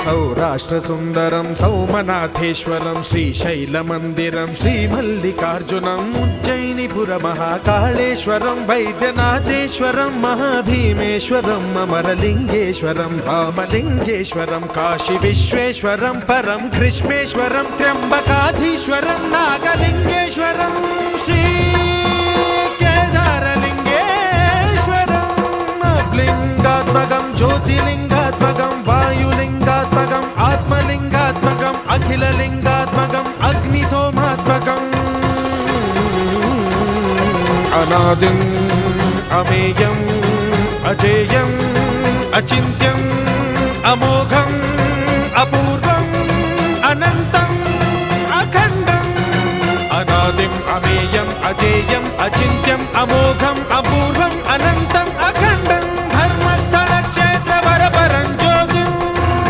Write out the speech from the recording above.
सौराष्ट्रसुन्दरं सौमनाथेश्वरं श्रीशैलमन्दिरं श्रीमल्लिकार्जुनम् उज्जयिनीपुरमहाकाळेश्वरं वैद्यनाथेश्वरं महाभीमेश्वरम् अमरलिङ्गेश्वरं रामलिङ्गेश्वरं काशीविश्वेश्वरं परं ग्रीष्मेश्वरं त्र्यम्बकाधीश्वरं नागलिङ्गेश्वरं श्री लिंगात्मकं ज्योतिलिंगात्मकं वायुलिंगात्मकं आत्मलिंगात्मकं अखिललिंगात्मकं अग्निसोमात्मकं अनादिं अमेयं अजेयं अचिन्त्यं अमोघं अपूर्वं अनन्तं अखण्डं अनादिं अमेयं अजेयं अचिन्त्यं अमोघं अपूर्वं अनन्तं